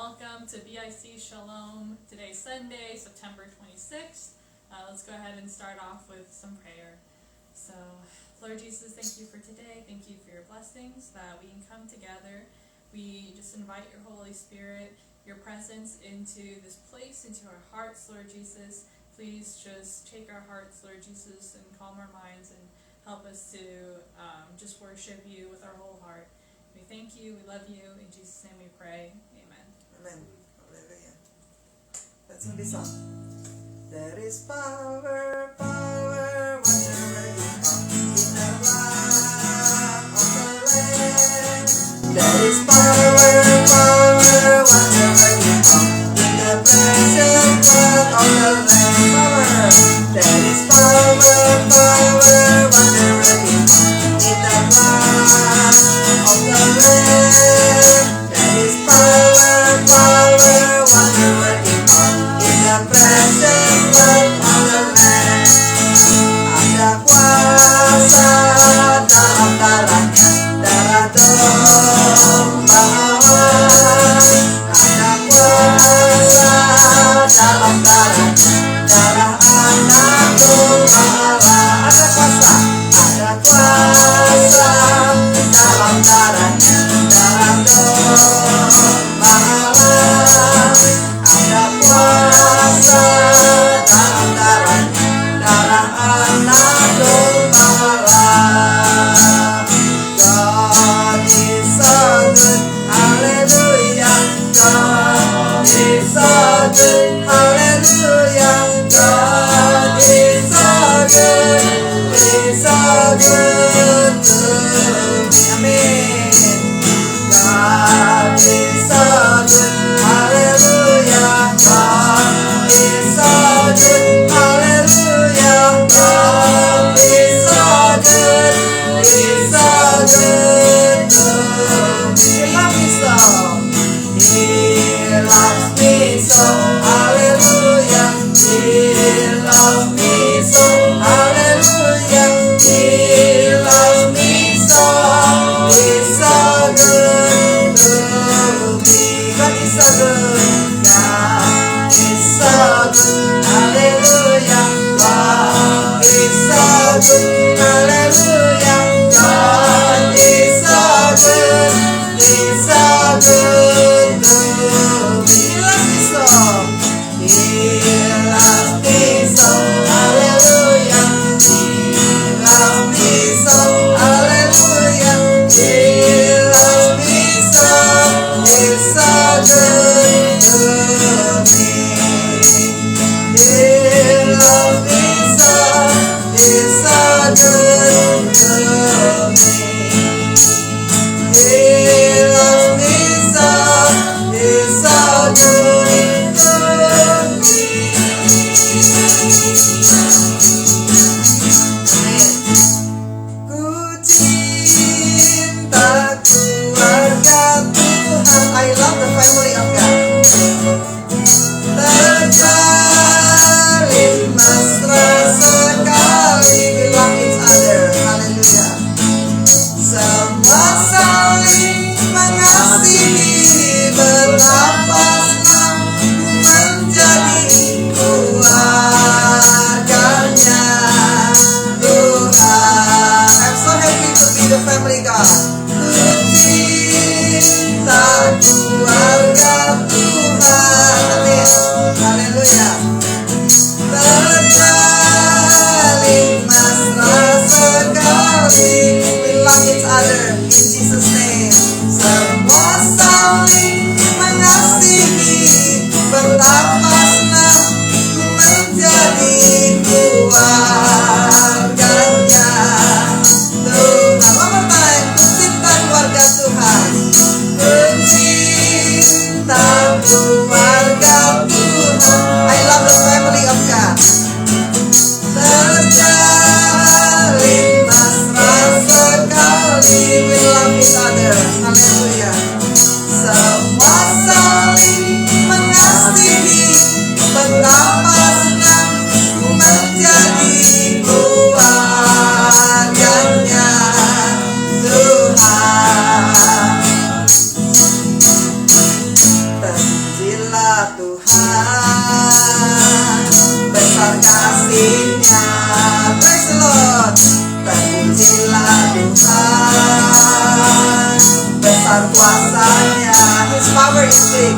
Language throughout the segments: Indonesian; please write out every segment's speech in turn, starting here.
welcome to BIC Shalom. Today's Sunday, September 26th. Let's go ahead and start off with some prayer. So, Lord Jesus, thank you for today. Thank you for your blessings that we can come together. We just invite your Holy Spirit, your presence into this place, into our hearts, Lord Jesus. Please just take our hearts, Lord Jesus, and calm our minds and help us to just worship you with our whole heart. We thank you, we love you, in Jesus' name we pray, amen. Amen. Hallelujah. Let's sing this song. There is power, power, whenever you come in the land of the land. There is power, power, whenever you come in the presence of the land. Power. There is power, power, whenever you come in the land of the land. There is power, power, whenever you come in the presence of the land. Ada kuasa dalam darahnya, darah domba Allah. Ada kuasa dalam darahnya, darah anak domba Allah. Ada kuasa dalam darahnya, darah domba Allah. Ada kuasa dalam darahnya, darah anak domba Allah. God is so good, hallelujah. God is so good, hallelujah. God is so good, He's so good to me. Amen. besar kuasanya. His power is big.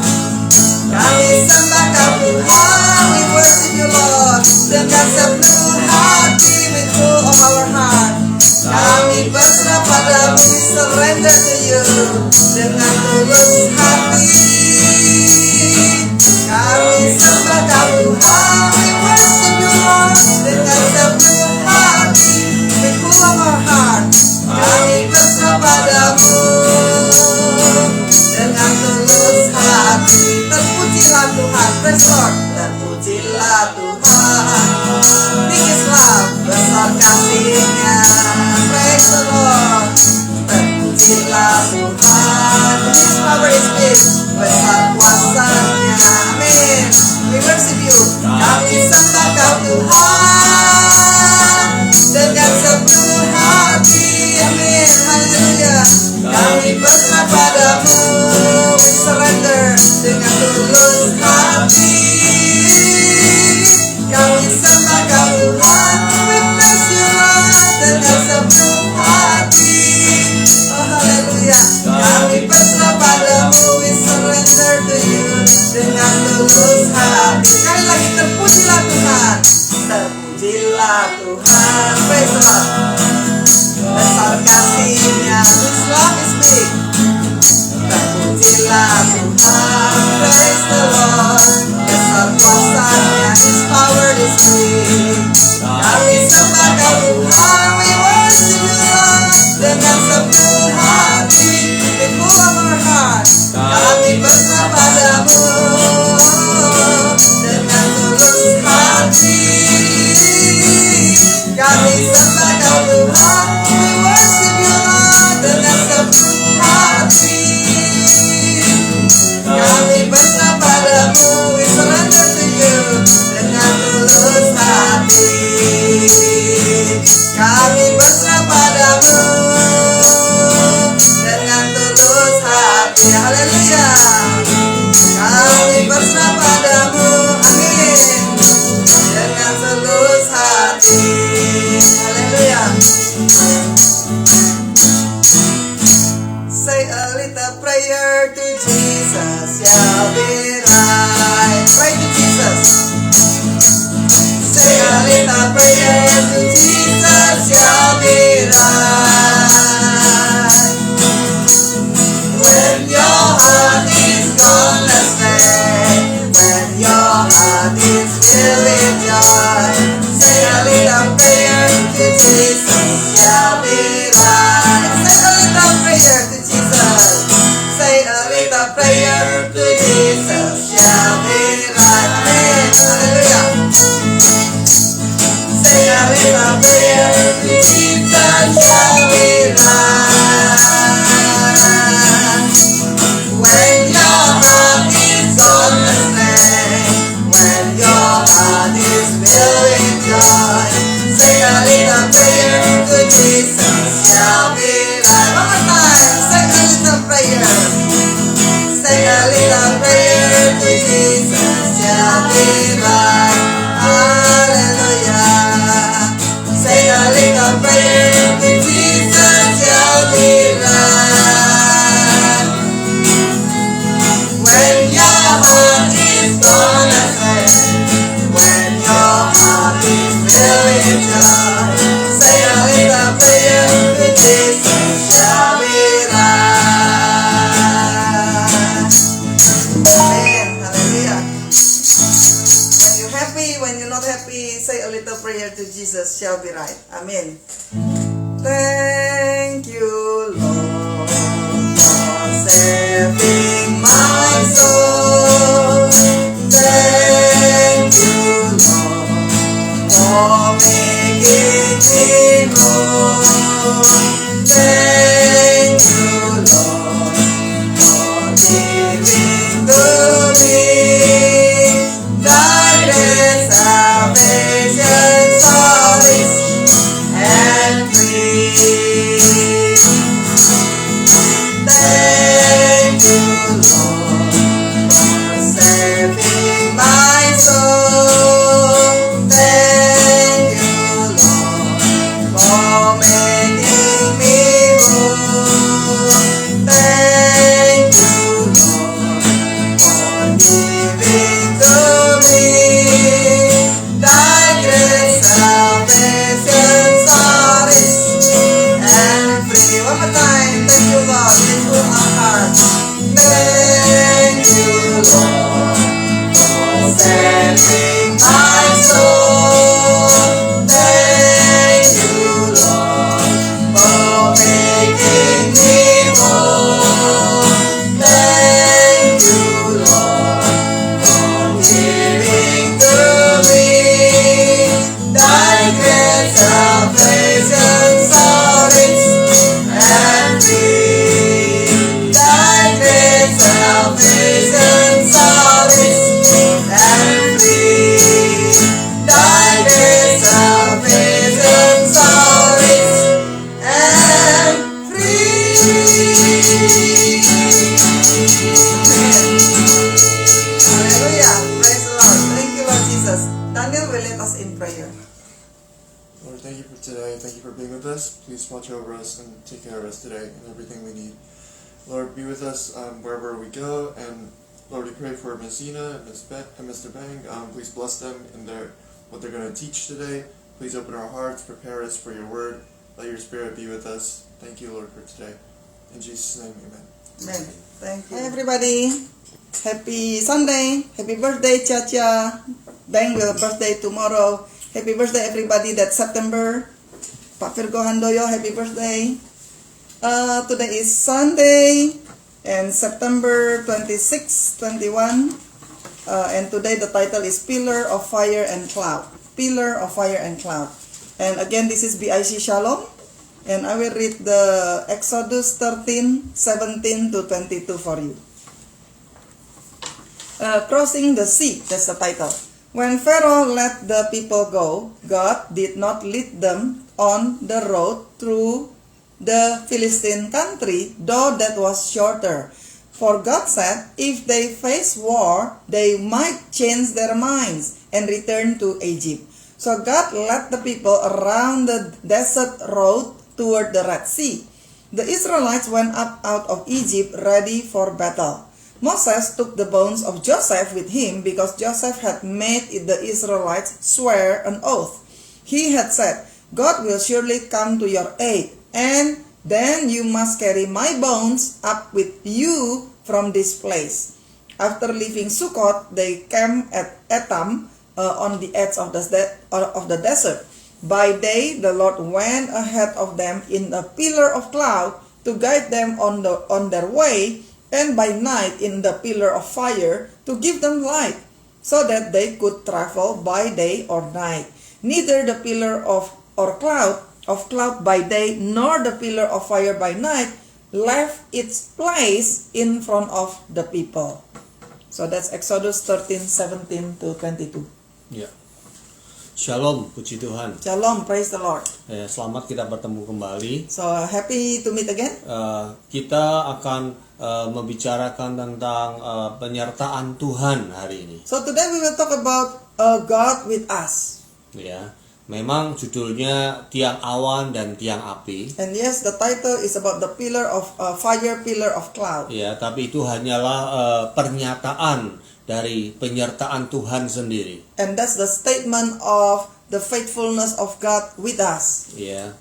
Kami sembah Kau Tuhan, we worship You Lord. Dengan sepenuh hati, with full of our heart. Kami berserah Padamu, we surrender to You. Dengan tulus hati, kami sembah Kau Tuhan, we worship You Lord. Dengan sepenuh hati, with full of our heart. Kami berserah Padamu dengan tulus hati. Terpujilah Tuhan, praise Lord. Terpujilah Tuhan, Big is love, besar kasih-Nya, praise the Lord. Terpujilah Tuhan, His power is big, besar kuasanya, amin. We worship You, kami sembah Kau Tuhan dengan sepenuh hati, amin, haleluya. Kami berserah Padamu, we surrender dengan tulus hati. Kami sembah Kau Tuhan, we praise You Lord dengan sepenuh hati. Oh haleluya. Kami berserah Padamu, we surrender to You dengan tulus hati. Sekali lagi, terpujilah Tuhan, terpujilah Tuhan, praise the Lord. Besar kasih-Nya, His love is big. Terpujilah Tuhan, praise the Lord. Besar kuasanya, His power is big. Kami sembah Kau Tuhan, we worship You Lord. Dengan sepenuh hati, with full of our heart. Kami berserah Padamu dengan tulus hati. Kami sembah Kau Tuhan, we worship You Lord dengan sepenuh hati. Kami berserah Padamu, we surrender to You dengan tulus hati. Kami berserah Padamu dengan tulus hati, haleluya. Kami berserah Padamu, amin, dengan tulus hati, haleluya. Say a little prayer to Jesus, shall be right. Pray to Jesus. Say a little prayer to Jesus, shall be right. When your heart is gone astray, when your heart is filled with joy, say a little prayer to Jesus, shall be right. Say a little prayer to Jesus. Say a little prayer to Jesus, shall be right. Amen. Hallelujah. Say a little prayer to Jesus, shall be right. When your heart is gone astray, when your heart is filled with joy, say a little prayer to Jesus, shall be right. One more time, say a little prayer. Say a little prayer to Jesus, shall be right. Hallelujah. Say a little prayer to Jesus, shall be right. When your heart is gone astray, when your heart is filled with joy, say a little prayer to Jesus, shall be right. Amen. Hallelujah. When you're happy, when you're not happy, say a little prayer to Jesus, shall be right. Amen. Thank You, Lord, for saving my soul. Thank You, Lord, for making me whole. Thank You, Lord, for giving to me Thy great salvation, solace, and free. Hallelujah. Praise the Lord. Thank you, Lord Jesus. Daniel will lead us in prayer. Lord, thank you for today. Thank you for being with us. Please watch over us and take care of us today and everything we need. Lord, be with us wherever we go. And Lord, we pray for Messina and Mr. Bang. Please bless them in what they're going to teach today. Please open our hearts, prepare us for your word. Let your spirit be with us. Thank you, Lord, for today. In Jesus' name, amen. Amen. Thank you. Hi, everybody. Happy Sunday. Happy birthday, Chacha. Bang will birthday tomorrow. Happy birthday, everybody. That's September. Pak Virgo Handoyo, happy birthday. Today is Sunday and September 26, 21. And today the title is Pillar of Fire and Cloud. Pillar of Fire and Cloud. And again, this is BIC Shalom. And I will read the Exodus 13, 17 to 22 for you. Crossing the Sea, that's the title. When Pharaoh let the people go, God did not lead them on the road through the Philistine country, though that was shorter. For God said, if they face war, they might change their minds and return to Egypt. So God led the people around the desert road toward the Red Sea. The Israelites went up out of Egypt ready for battle. Moses took the bones of Joseph with him because Joseph had made the Israelites swear an oath. He had said, God will surely come to your aid, and then you must carry my bones up with you from this place. After leaving Sukkot, they camped at Etam on the edge of the desert. By day, the Lord went ahead of them in a pillar of cloud to guide them on their way, and by night in the pillar of fire to give them light, so that they could travel by day or night. Neither the pillar of cloud by day nor the pillar of fire by night left its place in front of the people. So that's Exodus 13, 17 to 22. Ya. Shalom, puji Tuhan. Shalom, praise the Lord. Selamat kita bertemu kembali. So happy to meet again. Kita akan membicarakan tentang penyertaan Tuhan hari ini. So today we will talk about God with us. Ya, memang judulnya tiang awan dan tiang api. And yes, the title is about the pillar of fire, pillar of cloud. Ya, tapi itu hanyalah pernyataan dari penyertaan Tuhan sendiri. And that's the statement of the faithfulness of God with us. Ya,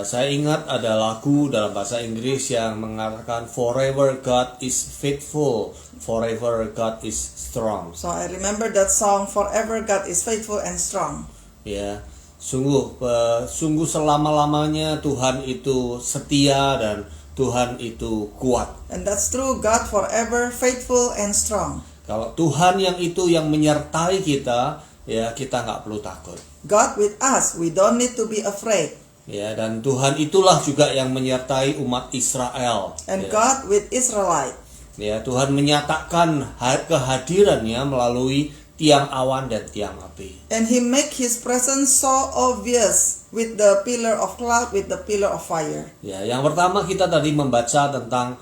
saya ingat ada lagu dalam bahasa Inggris yang mengatakan Forever God is faithful, forever God is strong. So I remember that song, Forever God is faithful and strong. Ya, sungguh selama-lamanya Tuhan itu setia dan Tuhan itu kuat. And that's true, God forever faithful and strong. Kalau Tuhan yang menyertai kita, ya kita nggak perlu takut. God with us, we don't need to be afraid. Ya, dan Tuhan itulah juga yang menyertai umat Israel. And ya. God with Israelite. Ya, Tuhan menyatakan kehadirannya melalui tiang awan dan tiang api. And He make His presence so obvious with the pillar of cloud, with the pillar of fire. Ya, yang pertama kita tadi membaca tentang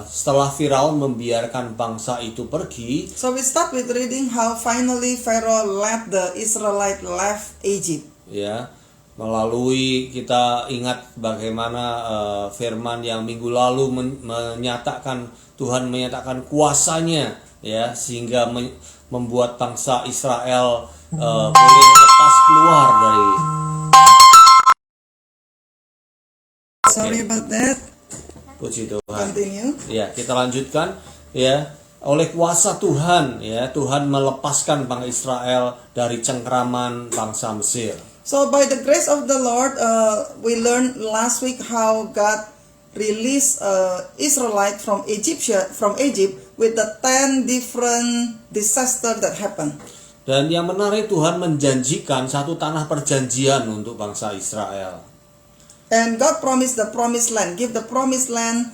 setelah Firaun membiarkan bangsa itu pergi. So we start with reading how finally Pharaoh let the Israelite left Egypt. Ya, melalui kita ingat bagaimana firman yang minggu lalu menyatakan Tuhan menyatakan kuasanya, ya, sehingga membuat bangsa Israel boleh lepas keluar dari. Sorry about that. Puji Tuhan. Continue. Ya, kita lanjutkan. Ya, oleh kuasa Tuhan, ya, Tuhan melepaskan bangsa Israel dari cengkraman bangsa Mesir. So by the grace of the Lord, we learned last week how God released Israelite from Egypt with the 10 different disasters that happened. Dan yang menarik, Tuhan menjanjikan satu tanah perjanjian untuk bangsa Israel. And God promised the promised land, give the promised land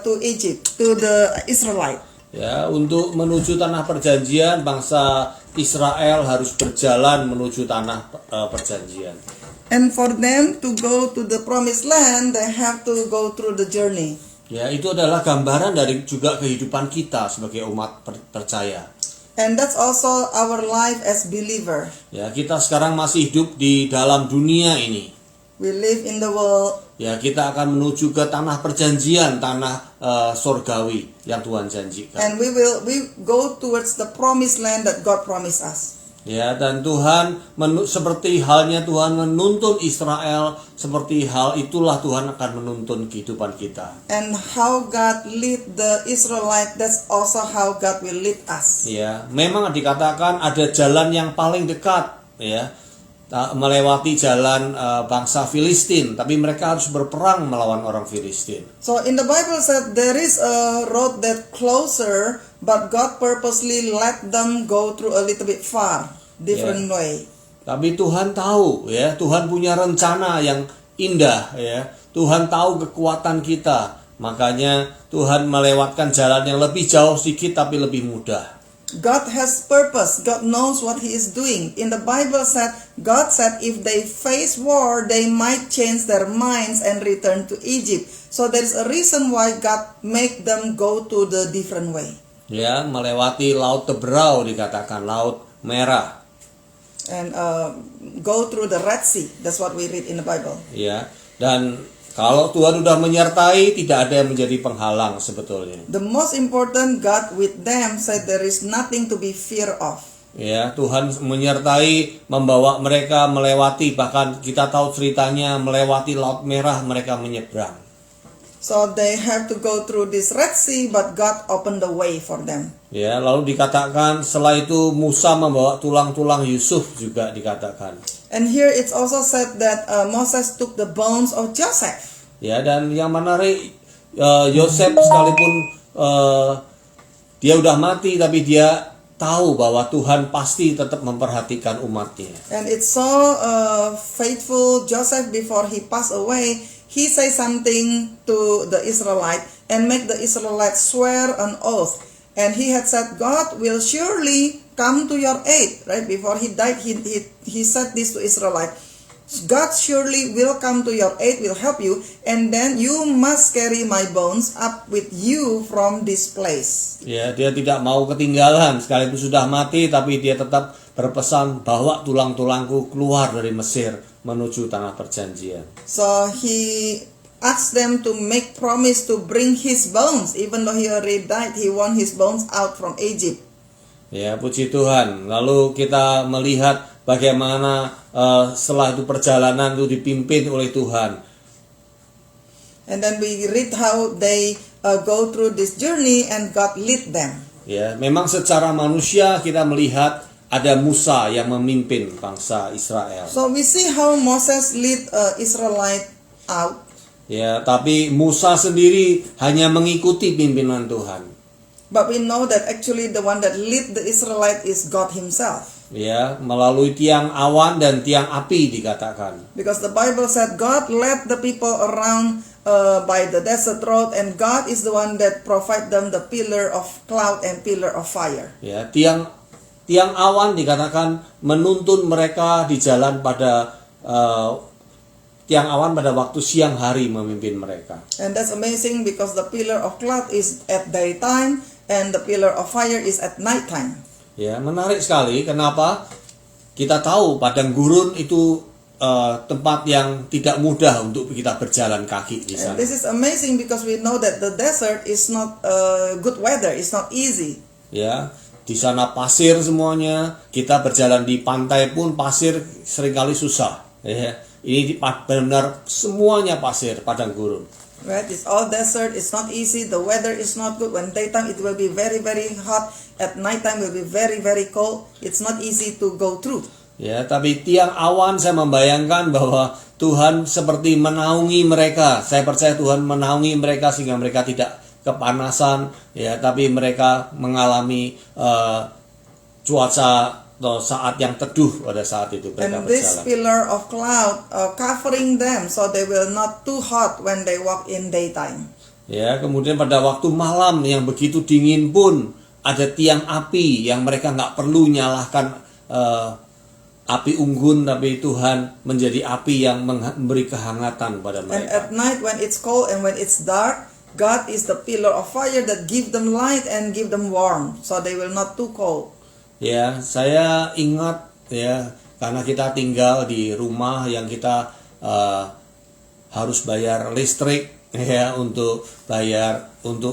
to Egypt, to the Israelite. Ya, untuk menuju tanah perjanjian, bangsa Israel harus berjalan menuju tanah perjanjian. And for them to go to the promised land, they have to go through the journey. Ya, itu adalah gambaran dari juga kehidupan kita sebagai umat percaya. And that's also our life as believer. Ya, kita sekarang masih hidup di dalam dunia ini. We live in the world, Ya, kita akan menuju ke tanah perjanjian, tanah sorgawi yang Tuhan janjikan. and we go towards the promised land that God promised us. Ya, dan Tuhan seperti halnya Tuhan menuntun Israel, seperti hal itulah Tuhan akan menuntun kehidupan kita. And how God lead the Israelite, that's also how God will lead us. Ya, memang dikatakan ada jalan yang paling dekat, ya, melewati jalan bangsa Filistin, tapi mereka harus berperang melawan orang Filistin. So in the Bible said there is a road that closer, but God purposely let them go through a little bit far, different way. Tapi Tuhan tahu, ya, Tuhan punya rencana yang indah, ya. Tuhan tahu kekuatan kita, makanya Tuhan melewatkan jalan yang lebih jauh sedikit tapi lebih mudah. God has purpose. God knows what He is doing. In the Bible said, God said if they face war, they might change their minds and return to Egypt. So there is a reason why God make them go to the different way. Ya, melewati laut Teberau dikatakan, laut merah. And go through the Red Sea. That's what we read in the Bible. Ya, dan kalau Tuhan sudah menyertai, tidak ada yang menjadi penghalang sebetulnya. The most important, God with them said there is nothing to be fear of. Ya, Tuhan menyertai, membawa mereka melewati, bahkan kita tahu ceritanya melewati laut merah mereka menyeberang. So they have to go through this Red Sea, but God opened the way for them. Ya, lalu dikatakan setelah itu Musa membawa tulang-tulang Yusuf juga dikatakan. And here it's also said that Moses took the bones of Joseph. Ya, dan yang menarik, Yosef sekalipun dia udah mati, tapi dia tahu bahwa Tuhan pasti tetap memperhatikan umatnya. And it's so faithful. Joseph, before he passed away, he say something to the Israelite and make the Israelites swear an oath. And he had said, God will surely come to your aid. Right before he died, he said this to Israelite. God surely will come to your aid, will help you, and then you must carry my bones up with you from this place. Ya, dia tidak mau ketinggalan, sekalipun sudah mati, tapi dia tetap berpesan, bawa tulang-tulangku keluar dari Mesir menuju tanah perjanjian. So he asked them to make promise to bring his bones, even though he already died. He want his bones out from Egypt. Ya, puji Tuhan. Lalu kita melihat bagaimana setelah itu perjalanan itu dipimpin oleh Tuhan. And then we read how they go through this journey and God lead them. Ya, memang secara manusia kita melihat ada Musa yang memimpin bangsa Israel. So we see how Moses lead Israelite out. Ya, tapi Musa sendiri hanya mengikuti pimpinan Tuhan. But we know that actually the one that lead the Israelite is God Himself. Ya, melalui tiang awan dan tiang api dikatakan. Because the Bible said God led the people around by the desert road, and God is the one that provide them the pillar of cloud and pillar of fire. Ya, tiang awan dikatakan menuntun mereka di jalan pada tiang awan pada waktu siang hari memimpin mereka. And that's amazing because the pillar of cloud is at daytime and the pillar of fire is at nighttime. Ya, menarik sekali. Kenapa? Kita tahu padang gurun itu tempat yang tidak mudah untuk kita berjalan kaki di And sana. this is amazing because we know that the desert is not good weather, it's not easy. Ya, di sana pasir semuanya. Kita berjalan di pantai pun pasir seringkali susah. Ya, ini benar-benar semuanya pasir, padang gurun. Right? It's all desert, it's not easy, the weather is not good. When daytime it will be very, very hot, at nighttime will be very, very cold. It's not easy to go through. Ya, tapi tiang awan saya membayangkan bahwa Tuhan seperti menaungi mereka. Saya percaya Tuhan menaungi mereka sehingga mereka tidak kepanasan, ya, tapi mereka mengalami cuaca atau saat yang teduh pada saat itu mereka And this berjalan. pillar of cloud covering them so they will not too hot when they walk in daytime. Ya, kemudian pada waktu malam yang begitu dingin pun ada tiang api yang mereka nggak perlu nyalakan api unggun, tapi Tuhan menjadi api yang memberi kehangatan pada And mereka. at night when it's cold and when it's dark, God is the pillar of fire that give them light and give them warmth, so they will not too cold. Ya, saya ingat ya, karena kita tinggal di rumah yang kita harus bayar listrik ya, untuk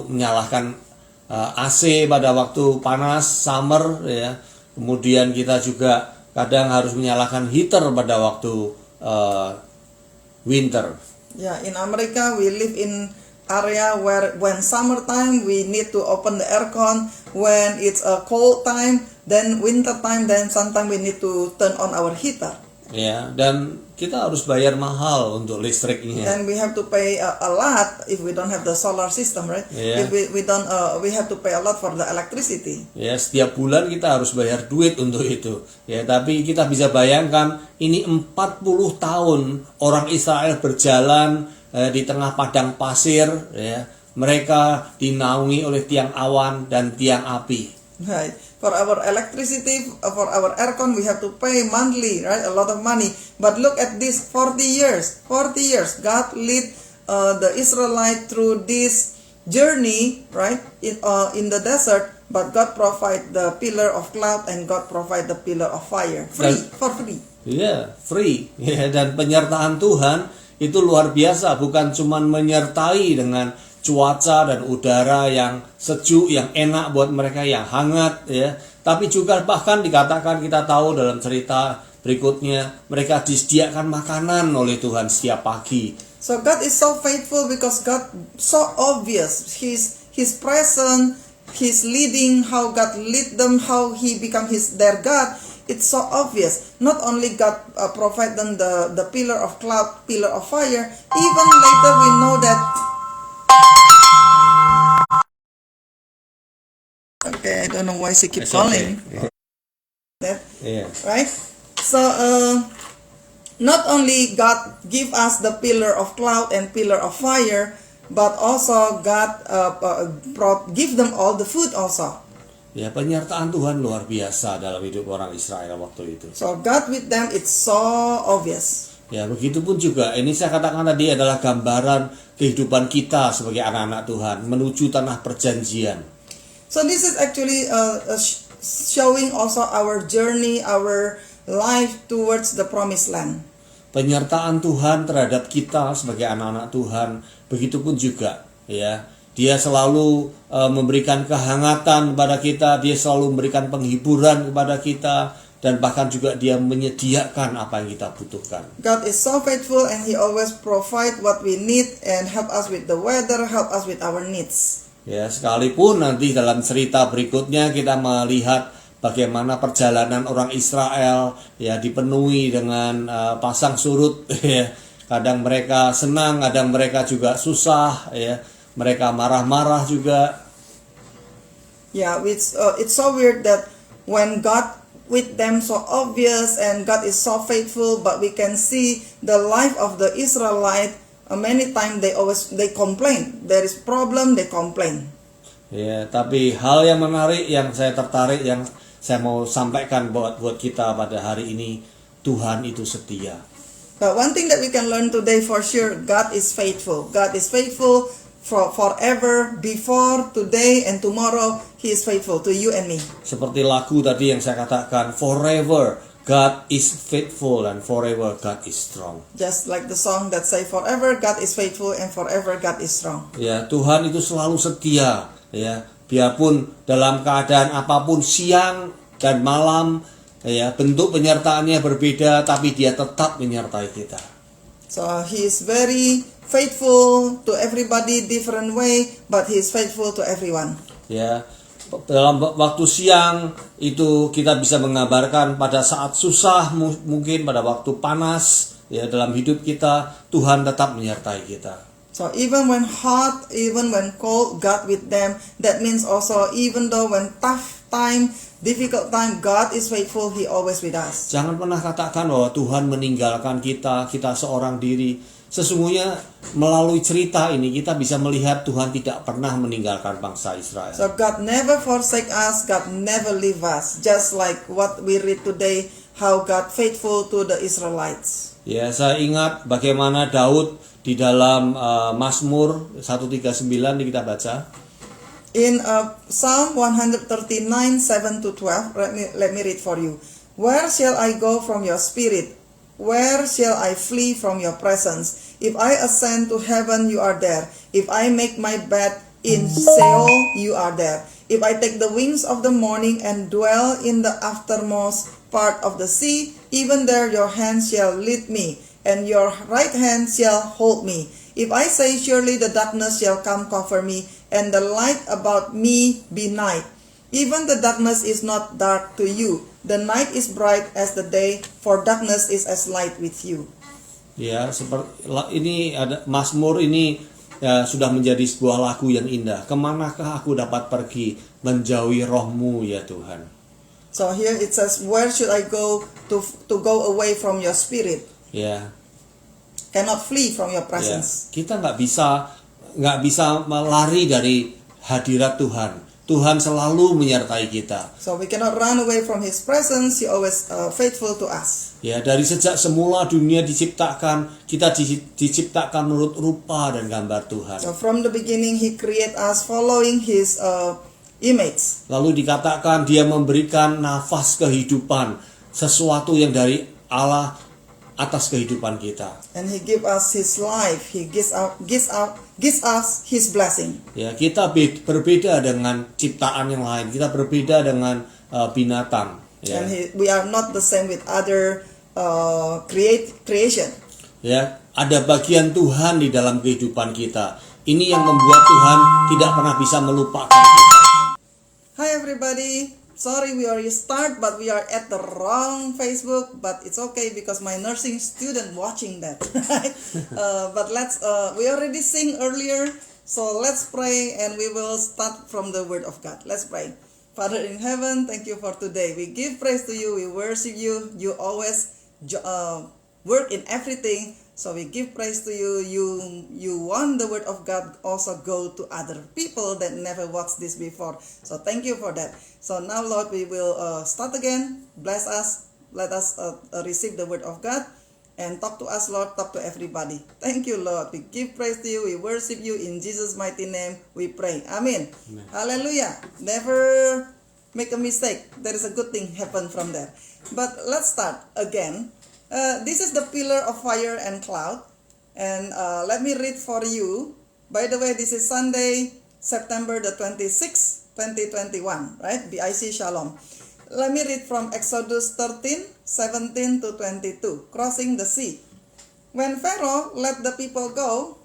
menyalakan AC pada waktu panas summer ya. Kemudian kita juga kadang harus menyalakan heater pada waktu winter. Yeah, in America we live in area where when summertime we need to open the aircon, when it's a cold time, then winter time, then sometimes we need to turn on our heater. Ya, dan kita harus bayar mahal untuk listriknya. And we have to pay a lot if we don't have the solar system, right? Yeah. If we don't, we have to pay a lot for the electricity. Ya, setiap bulan kita harus bayar duit untuk itu. Ya, tapi kita bisa bayangkan ini 40 tahun orang Israel berjalan di tengah padang pasir ya. Mereka dinaungi oleh tiang awan dan tiang api. Right. For our electricity, for our aircon, we have to pay monthly, right? A lot of money. But look at this, 40 years. God lead the Israelite through this journey, right? In the desert. But God provide the pillar of cloud and God provide the pillar of fire. For free. Ya, free. Ya, dan penyertaan Tuhan itu luar biasa, bukan cuma menyertai dengan cuaca dan udara yang sejuk, yang enak buat mereka, yang hangat ya, tapi juga bahkan dikatakan, kita tahu dalam cerita berikutnya, mereka disediakan makanan oleh Tuhan setiap pagi. So God is so faithful because God so obvious, His presence, His leading, how God lead them, how He become their God. It's so obvious. Not only God provide them the pillar of cloud, pillar of fire, even later we know that. Okay, I don't know why she keep It's calling. okay. That, Yeah. right? So not only God give us the pillar of cloud and pillar of fire, but also God give them all the food also. Ya, penyertaan Tuhan luar biasa dalam hidup orang Israel waktu itu. So God with them, it's so obvious. Ya, begitupun juga ini saya katakan tadi adalah gambaran kehidupan kita sebagai anak-anak Tuhan menuju tanah perjanjian. So this is actually showing also our journey, our life towards the promised land. Penyertaan Tuhan terhadap kita sebagai anak-anak Tuhan, begitupun juga ya. Dia selalu memberikan kehangatan kepada kita, dia selalu memberikan penghiburan kepada kita, dan bahkan juga dia menyediakan apa yang kita butuhkan. God is so faithful and He always provide what we need and help us with the weather, help us with our needs. Ya, sekalipun nanti dalam cerita berikutnya kita melihat bagaimana perjalanan orang Israel ya dipenuhi dengan pasang surut ya. Kadang mereka senang, kadang mereka juga susah ya. Mereka marah-marah juga. Yeah, it's so weird that when God with them so obvious and God is so faithful, but we can see the life of the Israelite. Many times they complain. There is problem, they complain. Ya, tapi hal yang menarik yang saya tertarik, yang saya mau sampaikan buat kita pada hari ini, Tuhan itu setia. But one thing that we can learn today for sure, God is faithful. God is faithful forever, before, today, and tomorrow. He is faithful to you and me. Seperti lagu tadi yang saya katakan, forever God is faithful and forever God is strong. Just like the song that say, forever God is faithful and forever God is strong. Ya, Tuhan itu selalu setia. Ya, biarpun dalam keadaan apapun, siang dan malam, ya, bentuk penyertaannya berbeda, tapi Dia tetap menyertai kita. So He is very faithful to everybody, different way, but He is faithful to everyone. Ya, dalam waktu siang itu kita bisa menggambarkan pada saat susah, mungkin pada waktu panas ya dalam hidup kita, Tuhan tetap menyertai kita. So even when hot, even when cold, God with them. That means also even though when tough time, difficult time, God is faithful. He always with us. Jangan pernah katakan bahwa Tuhan meninggalkan kita seorang diri. Sesungguhnya melalui cerita ini kita bisa melihat Tuhan tidak pernah meninggalkan bangsa Israel. So God never forsake us, God never leave us. Just like what we read today, how God faithful to the Israelites. Ya, saya ingat bagaimana Daud di dalam Mazmur 139 ini kita baca. In Psalm 139, 7-12, let me read for you. Where shall I go from your spirit? Where shall I flee from your presence? If I ascend to heaven, you are there. If I make my bed in Sheol, you are there. If I take the wings of the morning and dwell in the uttermost part of the sea, even there your hand shall lead me, and your right hand shall hold me. If I say, surely the darkness shall come cover me, and the light about me be night. Even the darkness is not dark to you. The night is bright as the day, for darkness is as light with you. Ya, seperti ini ada Mazmur ini ya, sudah menjadi sebuah lagu yang indah. Kemanakah aku dapat pergi menjauhi rohmu ya Tuhan? So here it says, where should I go to go away from your spirit? Ya. Cannot flee from your Ya, presence. kita nggak bisa melari dari hadirat Tuhan. Tuhan selalu menyertai kita. So we cannot run away from His presence. He always faithful to us. Ya, dari sejak semula dunia diciptakan, kita diciptakan menurut rupa dan gambar Tuhan. So from the beginning He create us following His image. Lalu dikatakan Dia memberikan nafas kehidupan, sesuatu yang dari Allah atas kehidupan kita. And He give us His life. He gives us His blessing. Ya, kita berbeda dengan ciptaan yang lain. Kita berbeda dengan binatang. Ya. And we are not the same with other creation. Ya, ada bagian Tuhan di dalam kehidupan kita. Ini yang membuat Tuhan tidak pernah bisa melupakan kita. Hi everybody. Sorry we already start, but we are at the wrong Facebook, but it's okay because my nursing student watching that. But we already sing earlier, so let's pray and we will start from the Word of God. Let's pray. Father in heaven, thank you for today. We give praise to you, we worship you. You always work in everything, so we give praise to you. You want the Word of God also go to other people that never watched this before. So thank you for that. So now, Lord, we will start again. Bless us. Let us receive the Word of God and talk to us, Lord. Talk to everybody. Thank you, Lord. We give praise to you. We worship you. In Jesus' mighty name we pray. Amen. Hallelujah. Never make a mistake. There is a good thing happen from there. But let's start again. This is the pillar of fire and cloud. And let me read for you. By the way, this is Sunday, September the 26th, 2021, right? BIC Shalom. Let me read from Exodus 13, 17 to 22, crossing the sea. When Pharaoh let the people go,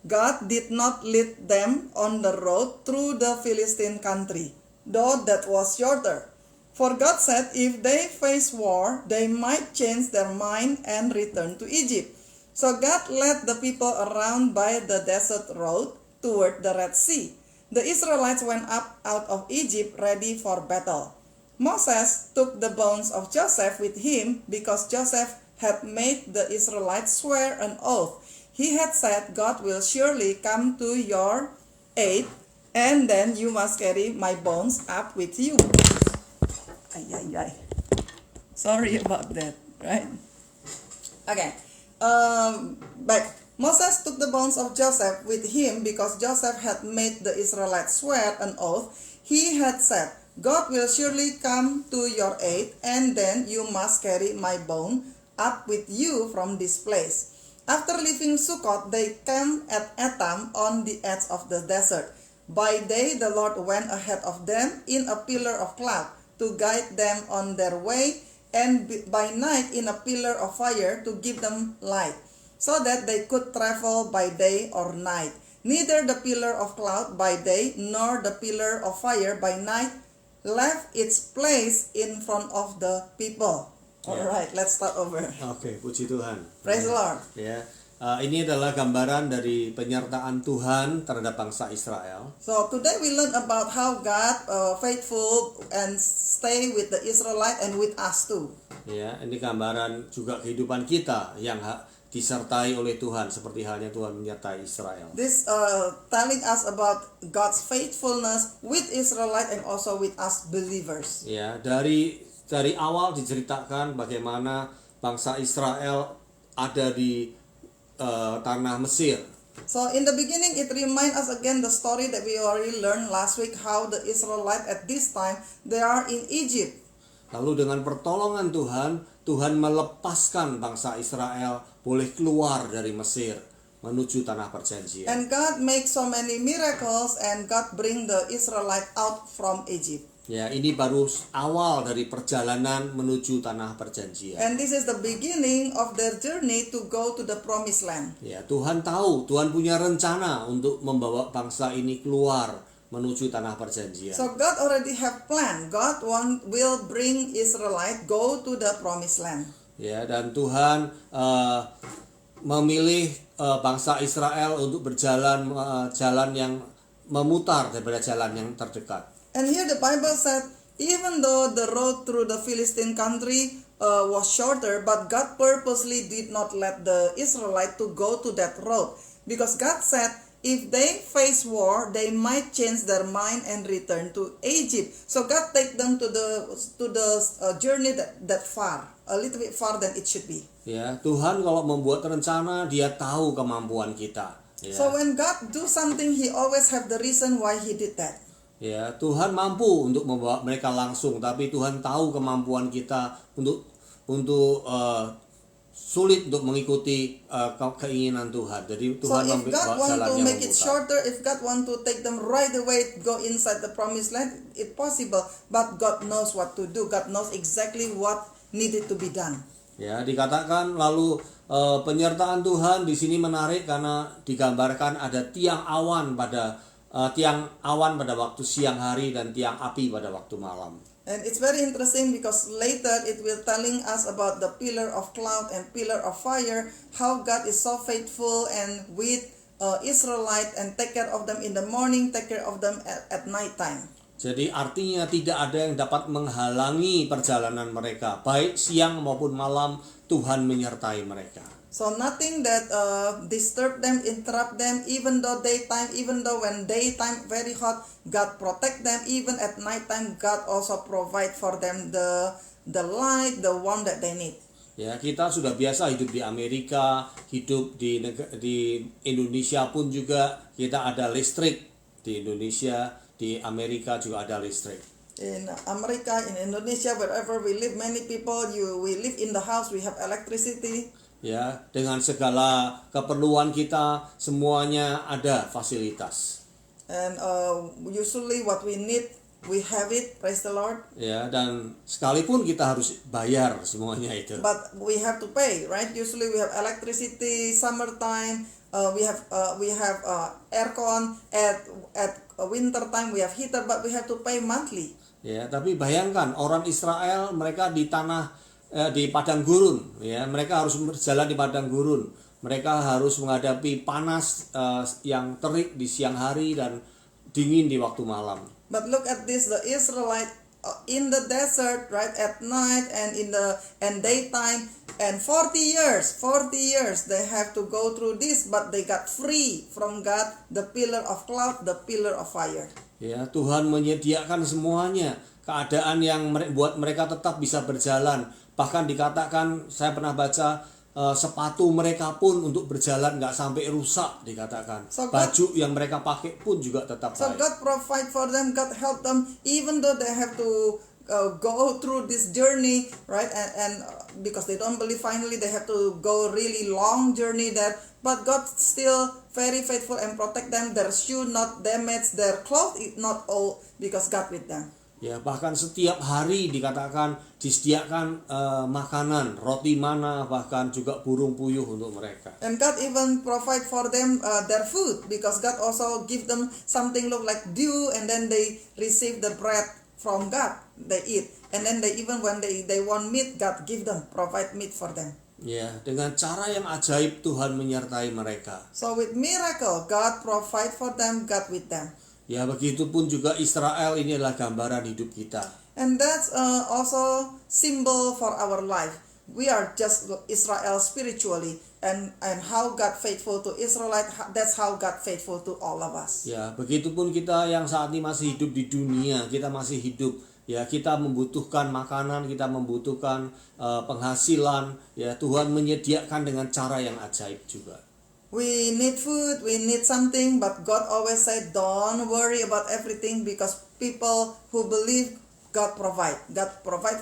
God did not lead them on the road through the Philistine country, though that was shorter. For God said if they face war, they might change their mind and return to Egypt. So God led the people around by the desert road toward the Red Sea. The Israelites went up out of Egypt ready for battle. Moses took the bones of Joseph with him because Joseph had made the Israelites swear an oath. He had said, God will surely come to your aid, and then you must carry my bones up with you. Sorry about that, right? Okay. Back. Moses took the bones of Joseph with him because Joseph had made the Israelites swear an oath. He had said, God will surely come to your aid, and then you must carry my bone up with you from this place. After leaving Sukkot, they camped at Etam on the edge of the desert. By day, the Lord went ahead of them in a pillar of cloud to guide them on their way, and by night in a pillar of fire to give them light, so that they could travel by day or night. Neither the pillar of cloud by day nor the pillar of fire by night left its place in front of the people. Alright, let's start over. Oke, puji Tuhan. Praise the Lord. Ya, ini adalah gambaran dari penyertaan Tuhan terhadap bangsa Israel. So today we learn about how God faithful and stay with the Israelite and with us too. Ya, ini gambaran juga kehidupan kita yang disertai oleh Tuhan seperti halnya Tuhan menyertai Israel. This telling us about God's faithfulness with Israelite and also with us believers. Ya, dari awal diceritakan bagaimana bangsa Israel ada di tanah Mesir. So in the beginning, it reminds us again the story that we already learned last week, how the Israelites at this time, they are in Egypt. Lalu dengan pertolongan Tuhan, Tuhan melepaskan bangsa Israel boleh keluar dari Mesir menuju tanah perjanjian. And God makes so many miracles, and God bring the Israelites out from Egypt. Ya, ini baru awal dari perjalanan menuju tanah perjanjian. And this is the beginning of their journey to go to the promised land. Ya, Tuhan tahu, Tuhan punya rencana untuk membawa bangsa ini keluar menuju tanah perjanjian. So God already have plan. God will bring Israelite go to the promised land. Ya, dan Tuhan memilih bangsa Israel untuk berjalan jalan yang memutar daripada jalan yang terdekat. And here the Bible said, even though the road through the Philistine country was shorter, but God purposely did not let the Israelites to go to that road. Because God said, if they face war, they might change their mind and return to Egypt. So God take them to the journey that far, a little bit far than it should be. Ya, Tuhan kalau membuat rencana, Dia tahu kemampuan kita. Ya. So when God do something, He always have the reason why He did that. Ya, Tuhan mampu untuk membawa mereka langsung, tapi Tuhan tahu kemampuan kita untuk sulit untuk mengikuti keinginan Tuhan. Jadi So Tuhan if God membawa want jalan to yang make it memutar. shorter, if God want to take them right away, go inside the promised land, it's possible. But God knows what to do. God knows exactly what needed to be done. Ya, dikatakan lalu penyertaan Tuhan di sini menarik karena digambarkan ada tiang awan pada waktu siang hari dan tiang api pada waktu malam. And it's very interesting because later it will telling us about the pillar of cloud and pillar of fire, how God is so faithful and with Israelite and take care of them in the morning, take care of them at night time. Jadi artinya tidak ada yang dapat menghalangi perjalanan mereka, baik siang maupun malam Tuhan menyertai mereka. So nothing that disturb them, interrupt them, even though daytime, even though when daytime very hot, God protect them. Even at nighttime, God also provide for them the light, the warmth that they need. Ya, kita sudah biasa hidup di Amerika, hidup di Indonesia pun juga kita ada listrik. Di Indonesia, di Amerika juga ada listrik. In America, in Indonesia, wherever we live, many people, we live in the house, we have electricity. Ya, dengan segala keperluan kita semuanya ada fasilitas. And usually what we need, we have it, praise the Lord. Ya, dan sekalipun kita harus bayar semuanya itu. But we have to pay, right? Usually we have electricity, summertime, we have aircon, at winter time we have heater, but we have to pay monthly. Ya, tapi bayangkan orang Israel, mereka di padang gurun, ya, mereka harus berjalan di padang gurun. Mereka harus menghadapi panas yang terik di siang hari dan dingin di waktu malam. But look at this, the Israelite in the desert, right, at night and daytime, and 40 years they have to go through this, but they got free from God, the pillar of cloud, the pillar of fire. Ya, Tuhan menyediakan semuanya, keadaan yang buat mereka tetap bisa berjalan. Bahkan dikatakan, saya pernah baca, sepatu mereka pun untuk berjalan nggak sampai rusak, dikatakan. So baju yang mereka pakai pun juga tetap So baik. God provide for them, God help them, even though they have to go through this journey, right? And because they don't believe, finally they have to go really long journey there. But God still very faithful and protect them. Their shoe not damaged, their clothes is not old, because God with them. Ya, bahkan setiap hari dikatakan disediakan makanan, roti mana, bahkan juga burung puyuh untuk mereka. And God even provide for them their food, because God also give them something look like dew, and then they receive the bread from God, they eat. And then they even when they want meat, God give them, provide meat for them. Ya, dengan cara yang ajaib Tuhan menyertai mereka. So with miracle, God provide for them, God with them. Ya, begitupun juga Israel, ini adalah gambaran hidup kita. And that's also symbol for our life. We are just Israel spiritually, and how God faithful to Israelite, that's how God faithful to all of us. Ya, begitupun kita yang saat ini masih hidup di dunia, kita masih hidup Ya, kita membutuhkan makanan, kita membutuhkan penghasilan. Ya, Tuhan menyediakan dengan cara yang ajaib juga. We need food, we need something, but God always said, don't worry about everything because people who believe, God provide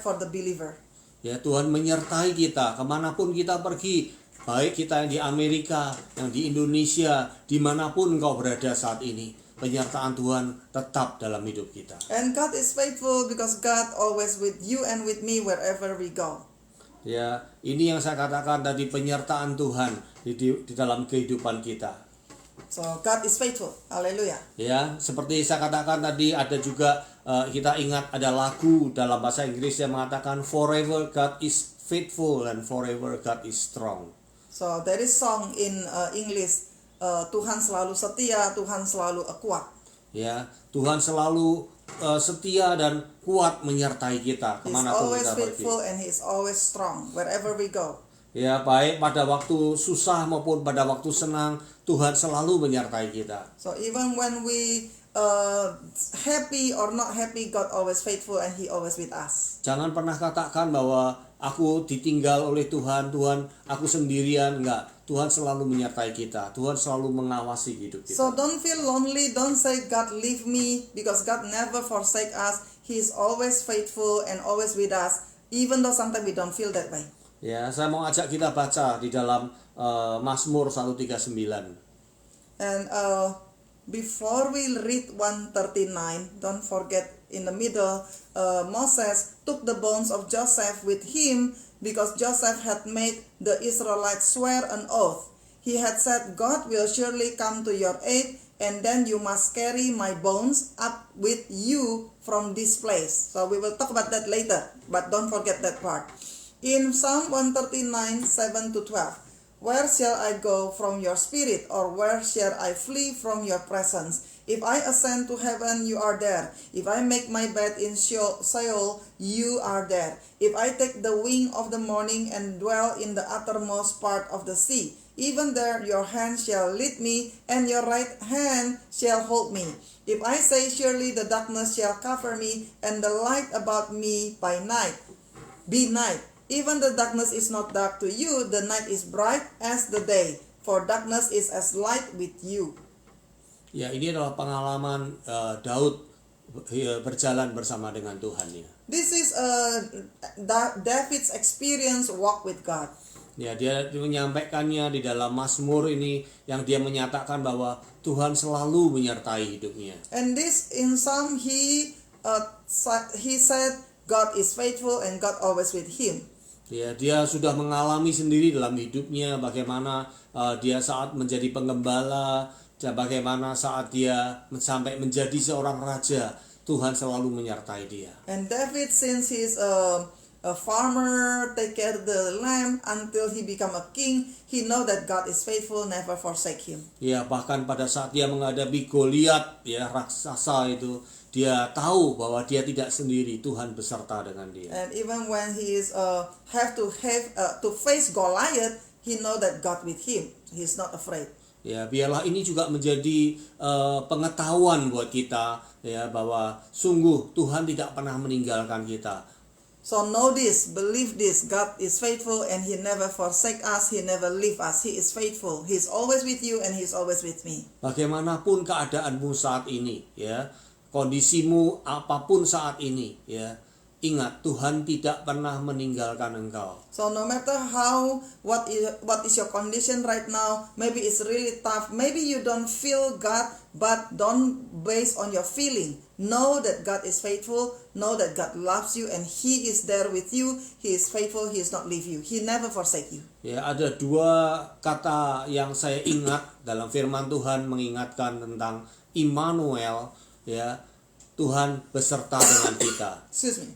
for the believer. Ya, Tuhan menyertai kita kemanapun kita pergi. Baik kita yang di Amerika, yang di Indonesia, dimanapun engkau berada saat ini. Penyertaan Tuhan tetap dalam hidup kita. And God is faithful because God always with you and with me wherever we go. Ya, ini yang saya katakan tadi, penyertaan Tuhan di dalam kehidupan kita. So God is faithful. Hallelujah. Ya, seperti saya katakan tadi, ada juga kita ingat ada lagu dalam bahasa Inggris yang mengatakan forever God is faithful and forever God is strong. So there is song in English, Tuhan selalu setia, Tuhan selalu kuat. Ya, Tuhan selalu setia dan kuat menyertai kita He's kemanapun always kita pergi. faithful and He's always strong wherever we go. Ya, baik pada waktu susah maupun pada waktu senang, Tuhan selalu menyertai kita. So even when we happy or not happy, God always faithful and He always with us. Jangan pernah katakan bahwa aku ditinggal oleh Tuhan, aku sendirian. Enggak, Tuhan selalu menyertai kita. Tuhan selalu mengawasi hidup kita. So don't feel lonely, don't say God leave me, because God never forsake us. He is always faithful and always with us, even though sometimes we don't feel that way. Ya, saya mau ajak kita baca di dalam Mazmur 139. And before we read 139, don't forget in the middle, Moses took the bones of Joseph with him because Joseph had made the Israelites swear an oath. He had said, God will surely come to your aid, and then you must carry my bones up with you from this place. So we will talk about that later, but don't forget that part. In Psalm 139, 7-12, where shall I go from your spirit, or where shall I flee from your presence? If I ascend to heaven, you are there. If I make my bed in Sheol, you are there. If I take the wing of the morning and dwell in the uttermost part of the sea, even there your hand shall lead me, and your right hand shall hold me. If I say, surely the darkness shall cover me, and the light about me be night. Even the darkness is not dark to you, the night is bright as the day, for darkness is as light with you. Ya, ini adalah pengalaman Daud berjalan bersama dengan Tuhan ya. This is David's experience walk with God. Ya, dia menyampaikannya di dalam Mazmur ini yang dia menyatakan bahwa Tuhan selalu menyertai hidupnya. And this in Psalm he said God is faithful and God always with him. Ya, dia sudah mengalami sendiri dalam hidupnya bagaimana dia saat menjadi penggembala, bagaimana saat dia sampai menjadi seorang raja, Tuhan selalu menyertai dia. And David, since he's a farmer, take care of the lamb until he become a king, he know that God is faithful, never forsake him. Ya, bahkan pada saat dia menghadapi Goliat, ya raksasa itu, dia tahu bahwa dia tidak sendiri, Tuhan beserta dengan dia. And even when he is have to face Goliath, he know that God with him. He's not afraid. Ya, biarlah ini juga menjadi pengetahuan buat kita ya, bahwa sungguh Tuhan tidak pernah meninggalkan kita. So know this, believe this, God is faithful and He never forsake us, He never leave us. He is faithful. He's always with you and He's always with me. Bagaimanapun keadaanmu saat ini, ya, kondisimu apapun saat ini, ya, ingat Tuhan tidak pernah meninggalkan engkau. So no matter what is your condition right now, maybe it's really tough, maybe you don't feel God, but don't base on your feeling. Know that God is faithful, know that God loves you and He is there with you. He is faithful, He is not leave you. He never forsake you. Ya, ada dua kata yang saya ingat dalam firman Tuhan mengingatkan tentang Immanuel, ya, Tuhan beserta dengan kita. Excuse me.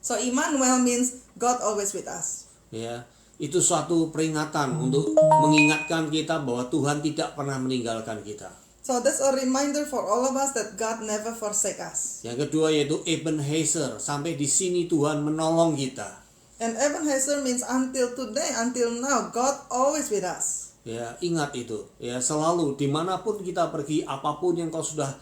So Immanuel means God always with us. Ya, itu suatu peringatan untuk mengingatkan kita bahwa Tuhan tidak pernah meninggalkan kita. So that's a reminder for all of us that God never forsake us. Yang kedua yaitu Ebenezer, sampai di sini Tuhan menolong kita. And Ebenezer means until today, until now, God always with us. Ya, ingat itu. Ya, selalu dimanapun kita pergi, apapun yang kau sudah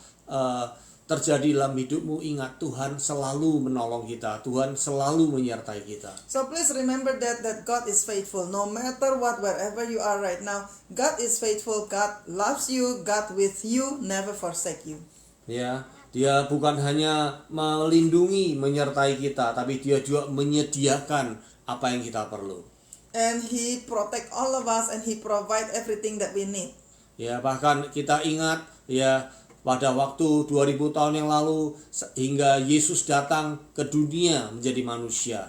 terjadi dalam hidupmu, ingat Tuhan selalu menolong kita, Tuhan selalu menyertai kita. So please remember that God is faithful. No matter what, wherever you are right now, God is faithful. God loves you. God with you, never forsake you. Ya, Dia bukan hanya melindungi, menyertai kita, tapi Dia juga menyediakan apa yang kita perlu. And He protect all of us, and He provide everything that we need. Ya, bahkan kita ingat ya pada waktu 2000 tahun yang lalu hingga Yesus datang ke dunia menjadi manusia.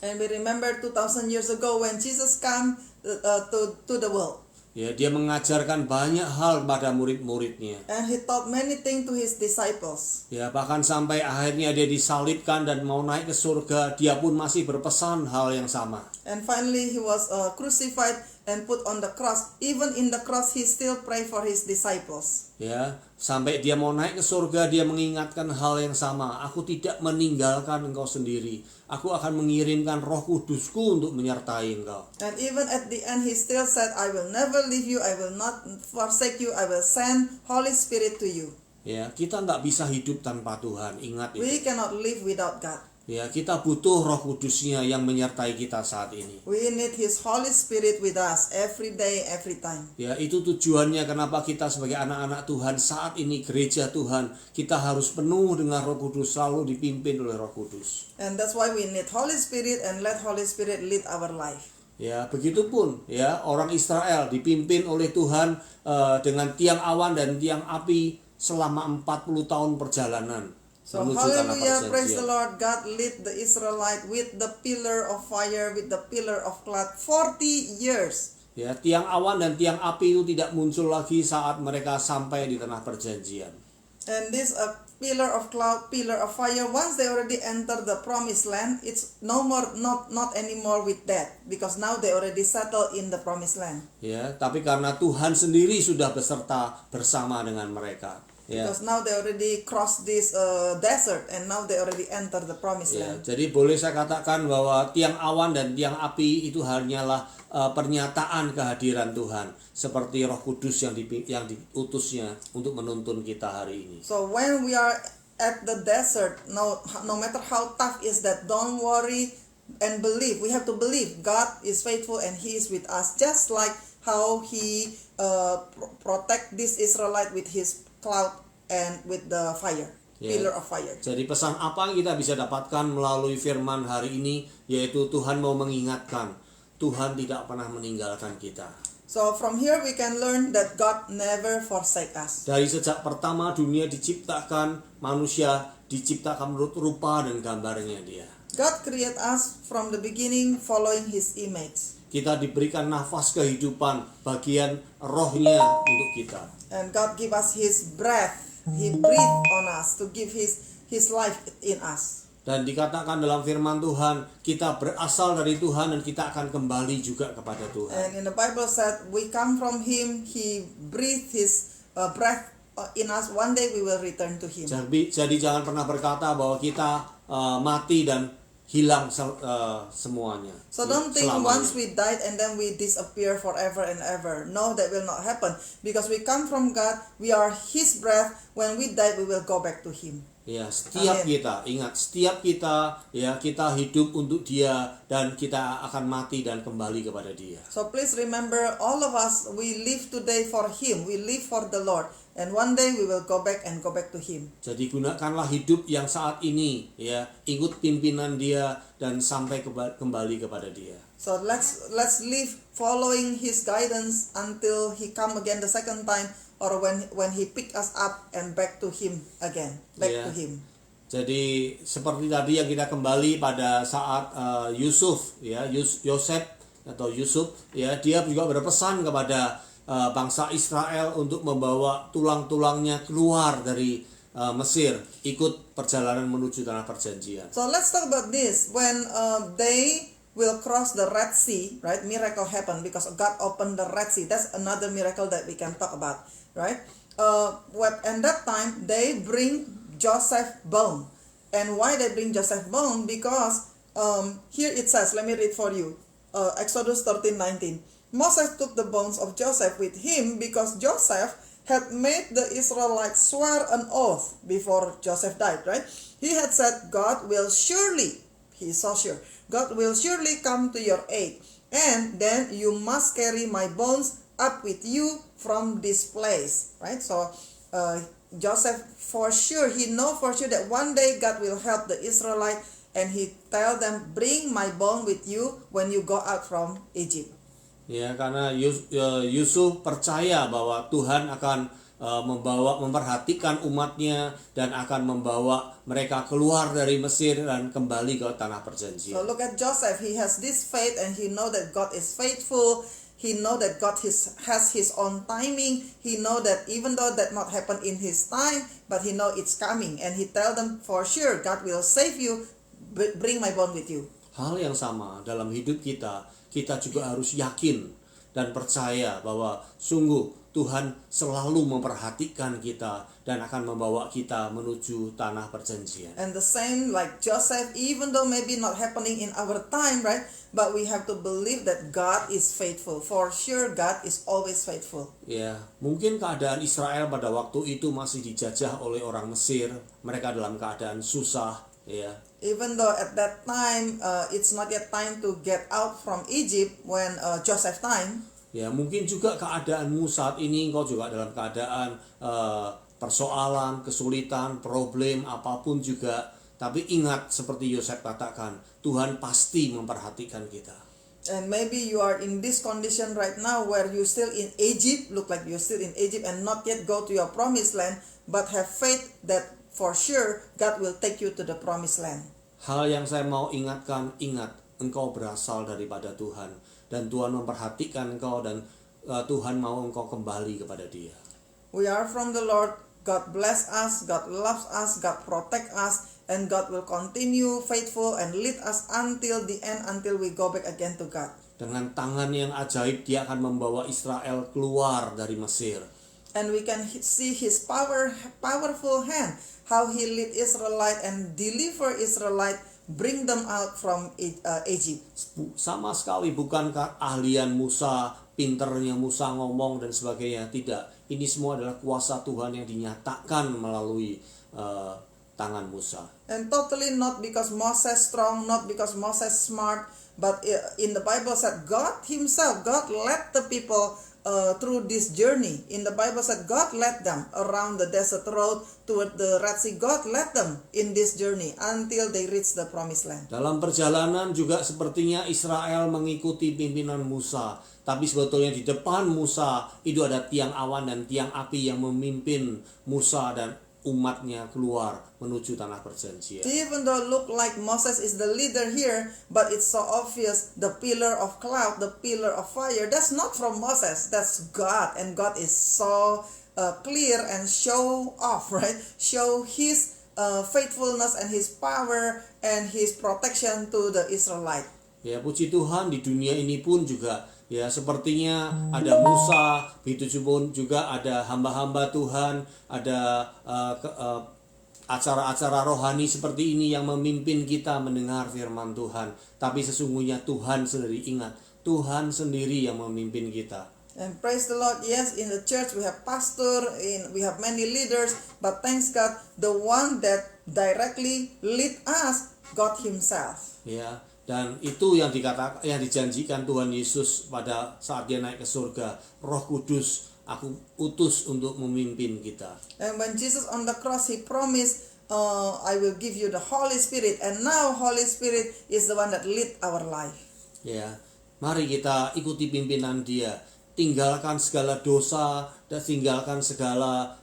And we remember 2000 years ago when Jesus came to the world. Ya, Dia mengajarkan banyak hal kepada murid-muridnya. And He taught many things to His disciples. Ya, bahkan sampai akhirnya Dia disalibkan dan mau naik ke surga, Dia pun masih berpesan hal yang sama. And finally He was crucified and put on the cross. Even in the cross He still pray for His disciples. Ya, sampai Dia mau naik ke surga, Dia mengingatkan hal yang sama. Aku tidak meninggalkan engkau sendiri. Aku akan mengirimkan Roh Kudusku untuk menyertai engkau. And even at the end He still said, I will never leave you, I will not forsake you, I will send Holy Spirit to you. Ya, kita nggak bisa hidup tanpa Tuhan. Ingat itu. We cannot live without God. Ya, kita butuh Roh Kudusnya yang menyertai kita saat ini. We need His Holy Spirit with us every day, every time. Ya, itu tujuannya kenapa kita sebagai anak-anak Tuhan saat ini gereja Tuhan, kita harus penuh dengan Roh Kudus, selalu dipimpin oleh Roh Kudus. And that's why we need Holy Spirit, and let Holy Spirit lead our life. Ya, begitupun ya orang Israel dipimpin oleh Tuhan dengan tiang awan dan tiang api selama 40 tahun perjalanan. So menuju tanah hallelujah, praise perjanjian. the Lord. God lead the Israelite with the pillar of fire, with the pillar of cloud 40 years. Ya, tiang awan dan tiang api itu tidak muncul lagi saat mereka sampai di tanah perjanjian. And this pillar of cloud, pillar of fire, once they already enter the promised land, it's no more, not anymore with that, because now they already settled in the promised land. Ya, tapi karena Tuhan sendiri sudah beserta bersama dengan mereka. Ya. Because now they already crossed this desert, and now they already enter the promised Ya, land. jadi boleh saya katakan bahwa tiang awan dan tiang api itu hanyalah pernyataan kehadiran Tuhan, seperti Roh Kudus yang diutusnya untuk menuntun kita hari ini. So when we are at the desert, no matter how tough is that, don't worry and believe. We have to believe God is faithful and He is with us, just like how He protect this Israelite with His cloud and with the fire, Ya. pillar of fire. Jadi pesan apa yang kita bisa dapatkan melalui firman hari ini, yaitu Tuhan mau mengingatkan, Tuhan tidak pernah meninggalkan kita. So from here we can learn that God never forsake us. Dari sejak pertama dunia diciptakan, manusia diciptakan menurut rupa dan gambarnya Dia. God create us from the beginning following His image. Kita diberikan nafas kehidupan, bagian rohnya untuk kita. And God give us His breath. He breathe on us to give His life in us. Dan dikatakan dalam firman Tuhan, kita berasal dari Tuhan dan kita akan kembali juga kepada Tuhan. And in the Bible said, we come from Him. He breathe His breath in us. One day we will return to Him. Jadi jangan pernah berkata bahwa kita mati dan hilang semuanya. So don't think selamanya. once we died and then we disappear forever and ever. No, that will not happen. Because we come from God, we are His breath. When we die, we will go back to Him. Ya, setiap Amin. kita, ingat, setiap kita ya kita hidup untuk Dia dan kita akan mati dan kembali kepada Dia. So please remember, all of us, we live today for Him. We live for the Lord. And one day we will go back to Him. Jadi gunakanlah hidup yang saat ini ya, ikut pimpinan Dia dan sampai kembali kepada Dia. So let's live following His guidance until He come again the second time, or when He pick us up and back to Him again, back Yeah. to Him. Jadi seperti tadi yang kita kembali pada saat Yusuf ya, Yosef ya, dia juga berpesan kepada bangsa Israel untuk membawa tulang-tulangnya keluar dari Mesir, ikut perjalanan menuju tanah perjanjian. So let's talk about this. When they will cross the Red Sea, right? Miracle happened because God opened the Red Sea. That's another miracle that we can talk about, right? And that time they bring Joseph bone. And why they bring Joseph bone? Because here it says, let me read for you. Exodus 13:19. Moses took the bones of Joseph with him because Joseph had made the Israelites swear an oath before Joseph died, right? He had said, God will surely, he is so sure, God will surely come to your aid, and then you must carry my bones up with you from this place, right? So Joseph for sure, he know for sure that one day God will help the Israelite, and he tell them, bring my bone with you when you go out from Egypt. Ya, karena Yusuf percaya bahwa Tuhan akan memperhatikan umatnya dan akan membawa mereka keluar dari Mesir dan kembali ke tanah So perjanjian. look at Joseph, he has this faith and he know that God is faithful. He know that God has his own timing. He know that even though that not happen in his time, but he know it's coming, and he tell them for sure God will save you. Bring my bone with you. Hal yang sama dalam hidup kita juga harus yakin dan percaya bahwa sungguh Tuhan selalu memperhatikan kita dan akan membawa kita menuju tanah perjanjian. And the same like Joseph, even though maybe not happening in our time, right? But we have to believe that God is faithful. For sure, God is always faithful. Ya, mungkin keadaan Israel pada waktu itu masih dijajah oleh orang Mesir. Mereka dalam keadaan susah, ya. Even though at that time, it's not yet time to get out from Egypt when Joseph time. Ya, mungkin juga keadaanmu saat ini engkau juga dalam keadaan persoalan, kesulitan, problem apapun juga. Tapi ingat seperti Yosef katakan, Tuhan pasti memperhatikan kita. And maybe you are in this condition right now where you still in Egypt, look like you're still in Egypt and not yet go to your promised land, but have faith that for sure God will take you to the promised land. Hal yang saya mau ingatkan, ingat engkau berasal daripada Tuhan dan Tuhan memperhatikan engkau dan Tuhan mau engkau kembali kepada Dia. We are from the Lord. God bless us, God loves us, God protect us, and God will continue faithful and lead us until the end, until we go back again to God. Dengan tangan yang ajaib Dia akan membawa Israel keluar dari Mesir. And we can see His powerful hand, how He lead Israelite and deliver Israelite, bring them out from Egypt. Sama sekali bukan keahlian Musa, pinternya Musa ngomong dan sebagainya. Tidak, ini semua adalah kuasa Tuhan yang dinyatakan melalui tangan Musa. And totally not because Moses strong, not because Moses smart, but in the Bible said God Himself, God led the people through this journey. In the Bible said God led them around the desert road toward the Red Sea. God led them in this journey until they reach the promised land. Dalam perjalanan juga sepertinya Israel mengikuti pimpinan Musa. Tapi sebetulnya di depan Musa itu ada tiang awan dan tiang api yang memimpin Musa dan umatnya keluar menuju tanah perjanjian. Even though look like Moses is the leader here, but it's so obvious the pillar of cloud, the pillar of fire, that's not from Moses, that's God. And God is so clear and show off, right? Show His faithfulness and His power and His protection to the Israelite. Ya, puji Tuhan di dunia ini pun juga ya sepertinya ada Musa, begitu pun juga ada hamba-hamba Tuhan, ada acara-acara rohani seperti ini yang memimpin kita mendengar firman Tuhan. Tapi sesungguhnya Tuhan sendiri, ingat, Tuhan sendiri yang memimpin kita. And praise the Lord, yes, in the church we have pastor, we have many leaders, but thanks God, the one that directly lead us, God Himself. Ya, dan itu yang dijanjikan Tuhan Yesus pada saat Dia naik ke surga. Roh Kudus aku utus untuk memimpin kita. And when Jesus on the cross, He promised, I will give you the Holy Spirit. And now Holy Spirit is the one that lead our life. Ya, mari kita ikuti pimpinan Dia. Tinggalkan segala dosa dan tinggalkan segala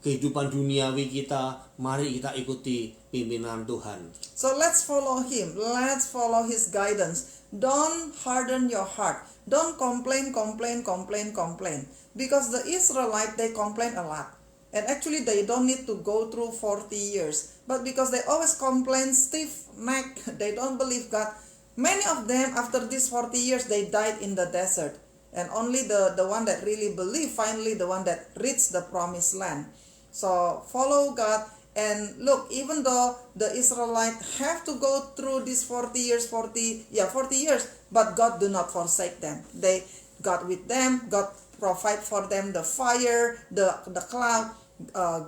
kehidupan duniawi kita. Mari kita ikuti pimpinan Tuhan. So let's follow Him. Let's follow His guidance. Don't harden your heart. Don't complain. Because the Israelites, they complain a lot. And actually they don't need to go through 40 years. But because they always complain, stiff neck, they don't believe God. Many of them, after these 40 years, they died in the desert. And only the one that really believe, finally the one that reached the promised land. So follow God. And look, even though the Israelites have to go through these 40 years, but God do not forsake them. God with them, God provide for them the fire, the cloud.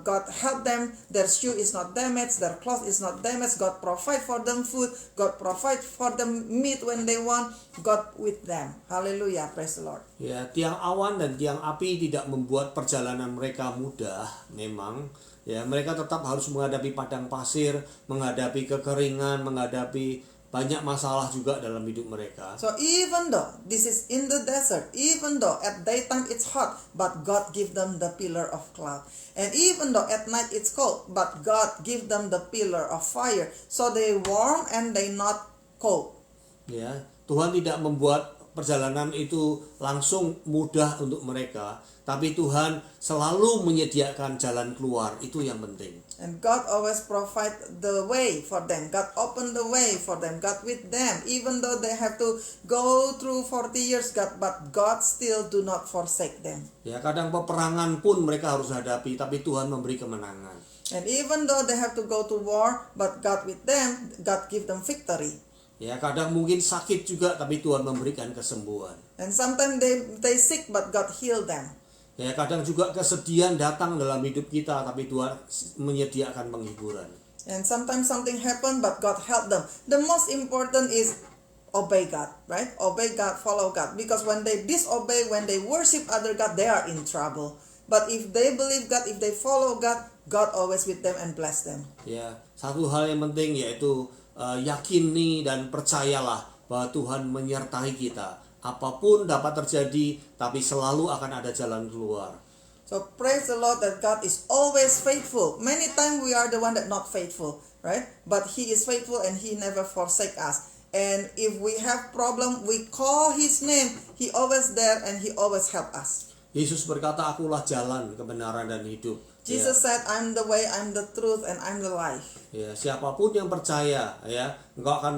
God help them, their shoe is not damaged, their cloth is not damaged. God provide for them food, God provide for them meat when they want. God with them. Hallelujah, praise the Lord. Ya, tiang awan dan tiang api tidak membuat perjalanan mereka mudah. Memang, ya, mereka tetap harus menghadapi padang pasir, menghadapi kekeringan, menghadapi banyak masalah juga dalam hidup mereka. So even though this is in the desert, even though at daytime it's hot, but God give them the pillar of cloud. And even though at night it's cold, but God give them the pillar of fire. So they warm and they not cold. Ya, Tuhan tidak membuat perjalanan itu langsung mudah untuk mereka, tapi Tuhan selalu menyediakan jalan keluar. Itu yang penting. And God always provide the way for them. God open the way for them. God with them. Even though they have to go through 40 years, but God still do not forsake them. Ya, kadang peperangan pun mereka harus hadapi, tapi Tuhan memberi kemenangan. And even though they have to go to war, but God with them, God give them victory. Ya, kadang mungkin sakit juga, tapi Tuhan memberikan kesembuhan. And sometimes they sick, but God heal them. Ya, kadang juga kesedihan datang dalam hidup kita, tapi Tuhan menyediakan penghiburan. And sometimes something happen, but God help them. The most important is obey God, right? Obey God, follow God. Because when they disobey, when they worship other God, they are in trouble. But if they believe God, if they follow God, God always with them and bless them. Ya, satu hal yang penting yaitu yakini dan percayalah bahwa Tuhan menyertai kita. Apapun dapat terjadi, tapi selalu akan ada jalan keluar. So praise the Lord that God is always faithful. Many times we are the one that not faithful, right? But He is faithful and He never forsake us. And if we have problem, we call His name. He always there and He always help us. Yesus berkata, akulah jalan, kebenaran dan hidup. Jesus said, I'm the way, I'm the truth, and I'm the life. Ya, siapapun yang percaya, ya, engkau akan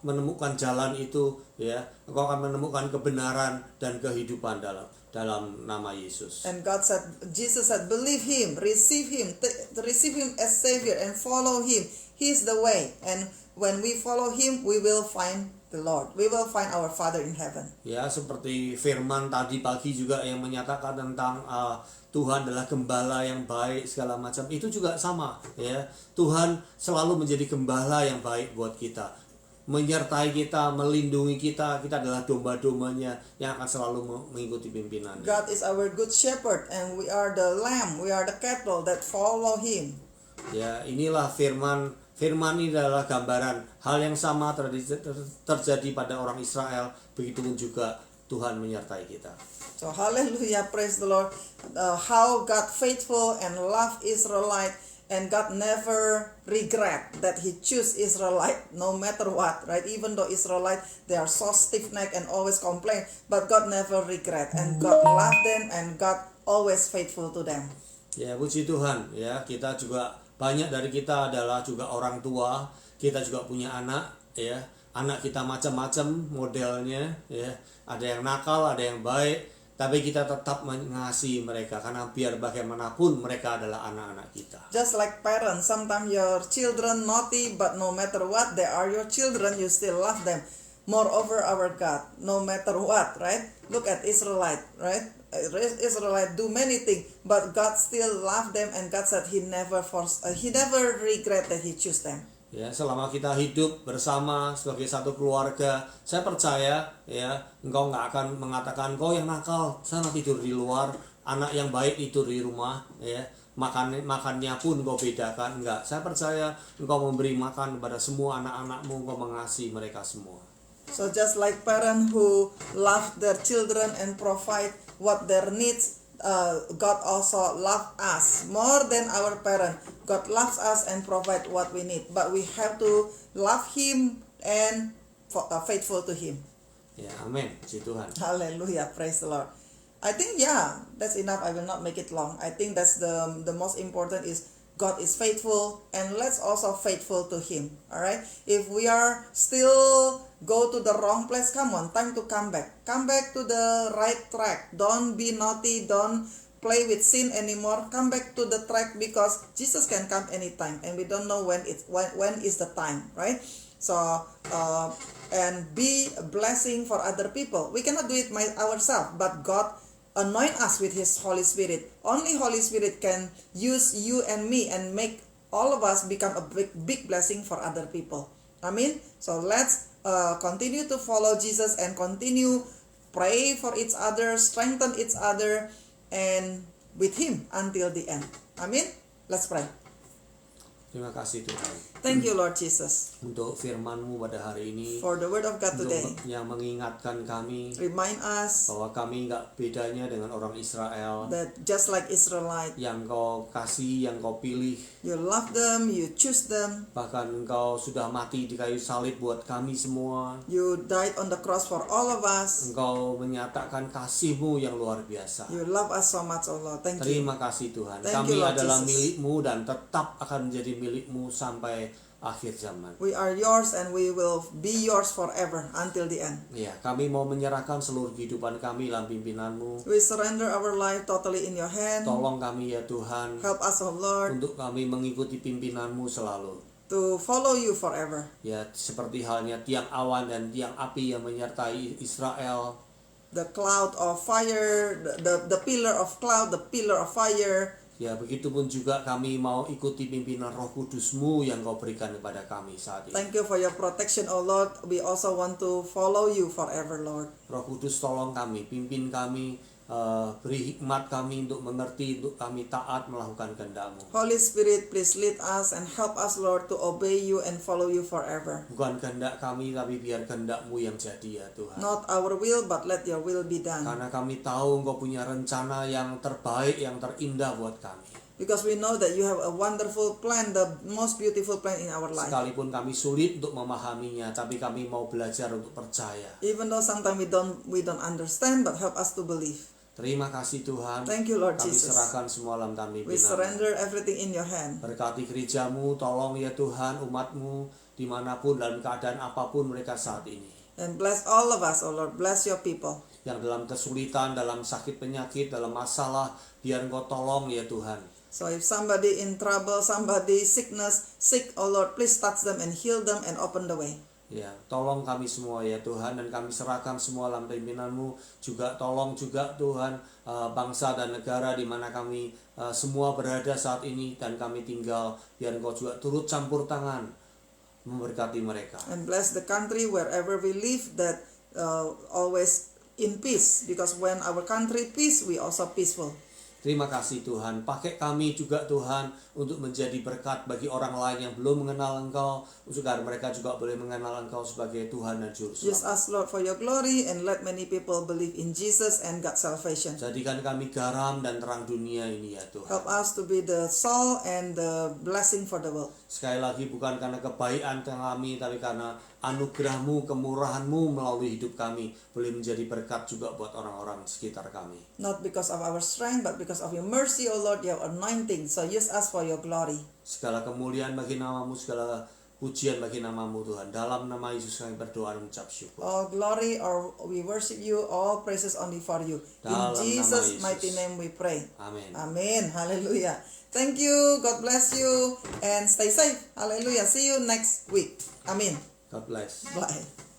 menemukan jalan itu, ya, engkau akan menemukan kebenaran dan kehidupan dalam nama Yesus. And Jesus said, believe Him, receive Him as Savior, and follow Him. He's the way. And when we follow Him, we will find the Lord. We will find our Father in heaven. Ya, seperti firman tadi pagi juga yang menyatakan tentang Tuhan adalah gembala yang baik segala macam, itu juga sama, ya. Tuhan selalu menjadi gembala yang baik buat kita, menyertai kita, melindungi kita. Kita adalah domba-dombanya yang akan selalu mengikuti pimpinannya. God is our good shepherd, and we are the lamb, we are the cattle that follow Him. Ya, inilah firman ini adalah gambaran hal yang sama terjadi pada orang Israel, begitu pun juga Tuhan menyertai kita. So hallelujah, praise the Lord. How God faithful and love Israelite, and God never regret that He choose Israelite no matter what, right? Even though Israelite, they are so stiff-necked and always complain, but God never regret, and God love them, and God always faithful to them. Ya, puji Tuhan, ya, kita juga banyak dari kita adalah juga orang tua, kita juga punya anak, ya. Anak kita macam-macam modelnya, ya. Ada yang nakal, ada yang baik, tapi kita tetap mengasihi mereka karena biar bagaimanapun mereka adalah anak-anak kita. Just like parents, sometimes your children naughty, but no matter what, they are your children, you still love them. Moreover, our God, no matter what, right? Look at Israelite, right? Israelite do many things, but God still love them, and God said He never regret that He choose them. Ya, selama kita hidup bersama sebagai satu keluarga, saya percaya, ya, engkau nggak akan mengatakan kau yang nakal sana tidur di luar, anak yang baik tidur di rumah, ya, makannya pun kau bedakan. Enggak, saya percaya engkau memberi makan kepada semua anak-anakmu, engkau mengasihi mereka semua. So just like parents who love their children and provide what their needs, God also love us more than our parents. God loves us and provide what we need, but we have to love Him and faithful to Him. Ya, amin, puji Tuhan. Hallelujah, praise the Lord. I think that's enough. I will not make it long. I think that's the most important is God is faithful, and let's also faithful to Him. All right. If we are still go to the wrong place, come on, time to come back. Come back to the right track. Don't be naughty. Don't play with sin anymore. Come back to the track, because Jesus can come anytime, and we don't know when is the time, right? So and be a blessing for other people. We cannot do it ourselves, but God anoint us with His Holy Spirit. Only Holy Spirit can use you and me and make all of us become a big blessing for other people. Amen. So let's continue to follow Jesus and continue pray for each other, strengthen each other, and with Him until the end. Amen. Let's pray. Terima kasih Tuhan Thank you, Lord Jesus, untuk firman-Mu pada hari ini, for the word of God untuk today. yang mengingatkan kami Remind us bahwa kami nggak bedanya dengan orang Israel that just like Israelite, yang Kau kasih, yang Kau pilih, you love them, you choose them, bahkan Engkau sudah mati di kayu salib buat kami semua. you died on the cross for all of us. Engkau menyatakan kasih-Mu yang luar biasa. You love us so much, oh Lord. Thank you. Terima kasih Tuhan. Thank Kami you, Lord adalah Jesus. milik-Mu dan tetap akan menjadi milik-Mu sampai akhir zaman. We are yours and we will be yours forever until the end. Ya, kami mau menyerahkan seluruh kehidupan kami dalam pimpinan-Mu. We surrender our life totally in your hand. Tolong kami ya Tuhan, Help us, oh Lord, untuk kami mengikuti pimpinan-Mu selalu. to follow you forever. Ya, seperti halnya tiang awan dan tiang api yang menyertai Israel. The cloud of fire, the pillar of cloud, the pillar of fire. Ya, begitupun juga kami mau ikuti pimpinan Roh Kudus-Mu yang Kau berikan kepada kami saat ini. Thank you for your protection, oh Lord. We also want to follow you forever, Lord. Roh Kudus tolong kami, pimpin kami, beri hikmat kami untuk mengerti, untuk kami taat melakukan kehendak-Mu. Holy Spirit, please lead us and help us, Lord, to obey you and follow you forever. Bukan kehendak kami, tapi biar kehendak-Mu yang jadi ya Tuhan. Not our will, but let your will be done. Karena kami tahu Engkau punya rencana yang terbaik, yang terindah buat kami. Because we know that you have a wonderful plan, the most beautiful plan in our life. Sekalipun kami sulit untuk memahaminya, tapi kami mau belajar untuk percaya. Even though sometimes we don't understand, but help us to believe. Terima kasih Tuhan. Thank you, Lord Kami Jesus. serahkan semua dalam tangan We surrender everything in your hand. Berkati gereja-Mu, tolong ya Tuhan umat-Mu dimanapun dalam keadaan apapun mereka saat ini. And bless all of us, oh Lord. Bless your people. Yang dalam kesulitan, dalam sakit penyakit, dalam masalah, biar Engkau tolong ya Tuhan. So if somebody in trouble, somebody sick, oh Lord, please touch them and heal them and open the way. Ya, tolong kami semua ya Tuhan, dan kami serahkan semua dalam pimpinan-Mu. Juga tolong juga Tuhan bangsa dan negara di mana kami semua berada saat ini dan kami tinggal, biar Engkau juga turut campur tangan memberkati mereka. And bless the country wherever we live, that always in peace. Because when our country peace, we also peaceful. Terima kasih Tuhan, pakai kami juga Tuhan untuk menjadi berkat bagi orang lain yang belum mengenal Engkau, agar mereka juga boleh mengenal Engkau sebagai Tuhan dan Juru Just Selamat. ask Lord for your glory and let many people believe in Jesus and God's salvation. Jadikan kami garam dan terang dunia ini ya Tuhan. Help us to be the salt and the blessing for the world. Sekali lagi bukan karena kebaikan kami, tapi karena anugerah-Mu, kemurahan-Mu melalui hidup kami boleh menjadi berkat juga buat orang-orang di sekitar kami. Not because of our strength, but because of your mercy, O Lord, your anointing. So use us for your glory. Segala kemuliaan bagi nama-Mu, segala pujian bagi nama-Mu Tuhan. Dalam nama Yesus kami berdoa dan mengucap syukur. All glory, or we worship you, all praises only for you. In Dalam nama Jesus' Yesus. mighty name we pray. Amin. Amen. Hallelujah. Thank you. God bless you. And stay safe. Hallelujah. See you next week. Amen. God bless. Bye.